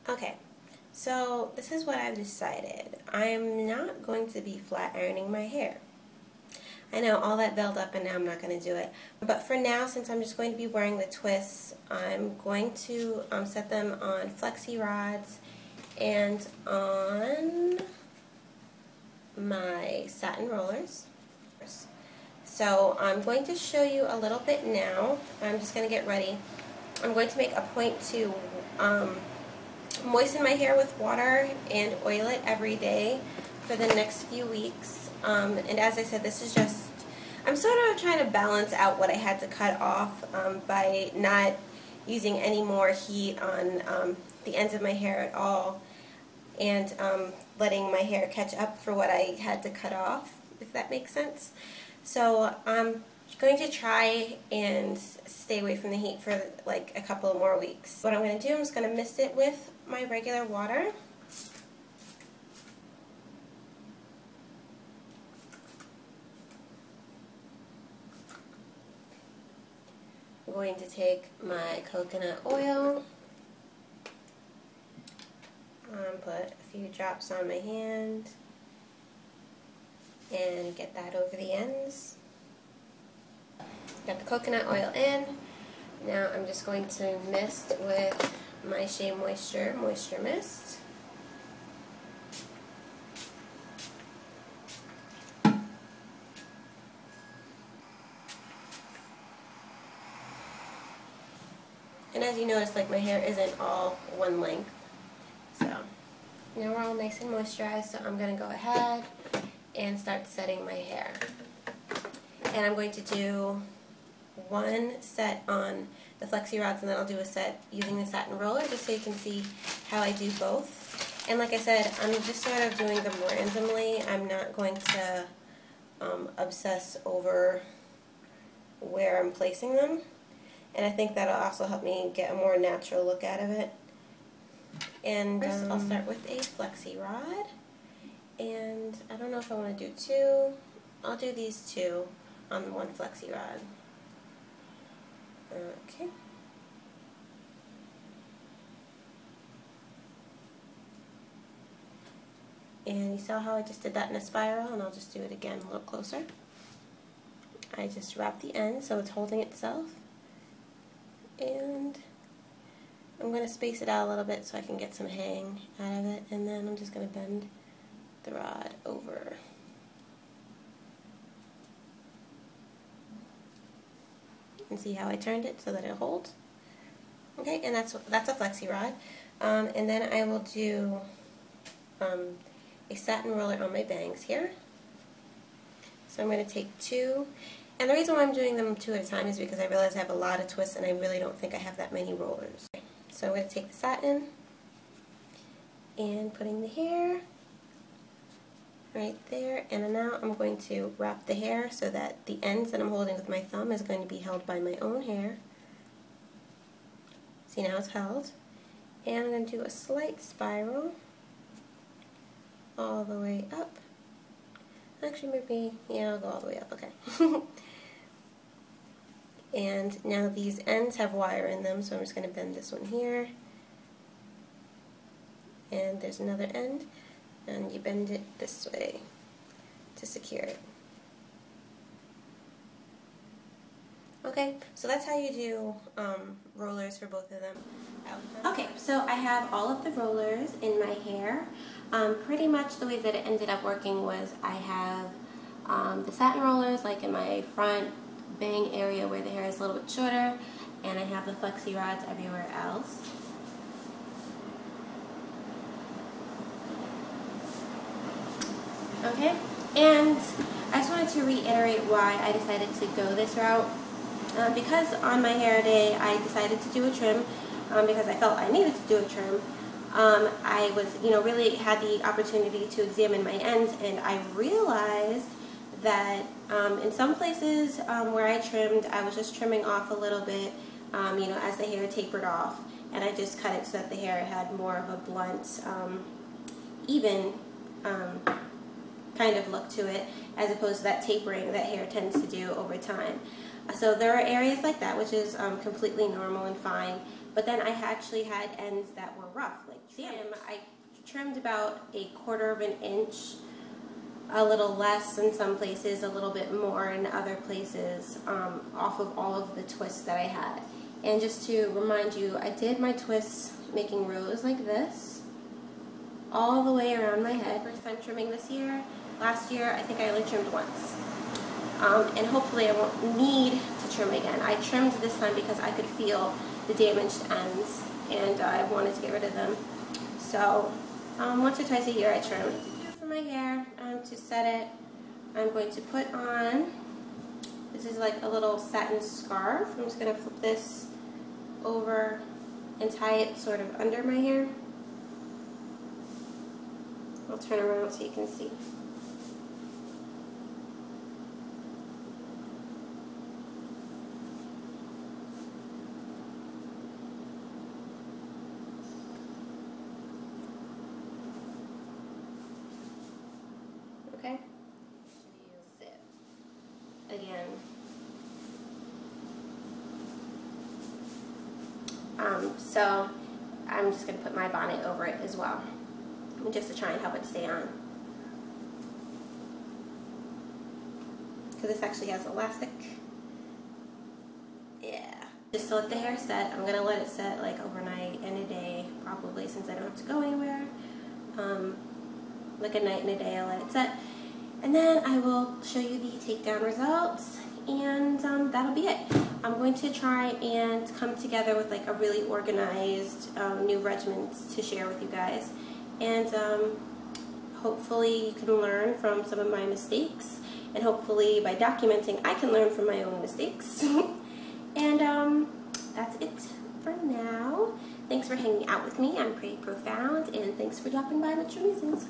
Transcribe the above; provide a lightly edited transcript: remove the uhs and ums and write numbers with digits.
Okay, so this is what I've decided. I'm not going to be flat ironing my hair. I know, all that build up and now I'm not going to do it. But for now, since I'm just going to be wearing the twists, I'm going to set them on flexi rods and on my satin rollers. So I'm going to show you a little bit now. I'm just going to get ready. I'm going to make a point to moisten my hair with water and oil it every day for the next few weeks. And as I said, this is just, I'm sort of trying to balance out what I had to cut off by not using any more heat on the ends of my hair at all, and letting my hair catch up for what I had to cut off, if that makes sense. So I'm going to try and stay away from the heat for like a couple of more weeks. What I'm going to do, I'm just going to mist it with my regular water. I'm going to take my coconut oil, put a few drops on my hand, and get that over the ends. Got the coconut oil in. Now I'm just going to mist with my Shea Moisture Mist. And as you notice, like, my hair isn't all one length. So now we're all nice and moisturized, so I'm going to go ahead and start setting my hair. And I'm going to do one set on the flexi rods, and then I'll do a set using the satin roller, just so you can see how I do both. And like I said, I'm just sort of doing them randomly. I'm not going to obsess over where I'm placing them. And I think that'll also help me get a more natural look out of it. And first, I'll start with a flexi rod. And I don't know if I want to do two. I'll do these two on one flexi rod. Okay. And you saw how I just did that in a spiral, and I'll just do it again a little closer. I just wrap the end so it's holding itself. And I'm going to space it out a little bit so I can get some hang out of it, and then I'm just going to bend the rod over. And see how I turned it so that it holds. Okay, and that's a flexi rod. And then I will do a satin roller on my bangs here. So I'm going to take two. And the reason why I'm doing them two at a time is because I realize I have a lot of twists and I really don't think I have that many rollers. So I'm going to take the satin and putting the hair right there, and now I'm going to wrap the hair so that the ends that I'm holding with my thumb is going to be held by my own hair. See, now it's held. And I'm going to do a slight spiral all the way up. Actually, maybe, yeah, I'll go all the way up, okay. And now these ends have wire in them, so I'm just going to bend this one here. And there's another end, and you bend it this way to secure it. Okay, so that's how you do rollers for both of them. Okay, so I have all of the rollers in my hair. Pretty much the way that it ended up working was I have the satin rollers like in my front bang area where the hair is a little bit shorter, and I have the flexi rods everywhere else. Okay, and I just wanted to reiterate why I decided to go this route. Because on my hair day I decided to do a trim because I felt I needed to do a trim. I was, really had the opportunity to examine my ends, and I realized that in some places where I trimmed, I was just trimming off a little bit, as the hair tapered off, and I just cut it so that the hair had more of a blunt, even kind of look to it, as opposed to that tapering that hair tends to do over time. So there are areas like that, which is completely normal and fine. but then I actually had ends that were rough, like damn. I trimmed about 1/4 of an inch, a little less in some places, a little bit more in other places, off of all of the twists that I had. And just to remind you, I did my twists making rows like this all the way around my head. First time trimming this year. Last year I think I only trimmed once, and hopefully I won't need to trim again. I trimmed this time because I could feel the damaged ends and I wanted to get rid of them. So once or twice a year I trim. For my hair, to set it, I'm going to put on, this is like a little satin scarf. I'm just going to flip this over and tie it sort of under my hair. I'll turn around so you can see. Okay? Sit again. So I'm just going to put my bonnet over it as well, just to try and help it stay on. Because this actually has elastic. Yeah. Just to let the hair set, I'm going to let it set like overnight and a day, probably, since I don't have to go anywhere. Like a night and a day, I'll let it set. And then I will show you the takedown results, and that'll be it. I'm going to try and come together with like a really organized new regimen to share with you guys. And hopefully you can learn from some of my mistakes, and hopefully by documenting I can learn from my own mistakes. And that's it for now. Thanks for hanging out with me. I'm pretty profound, and thanks for dropping by with your musings.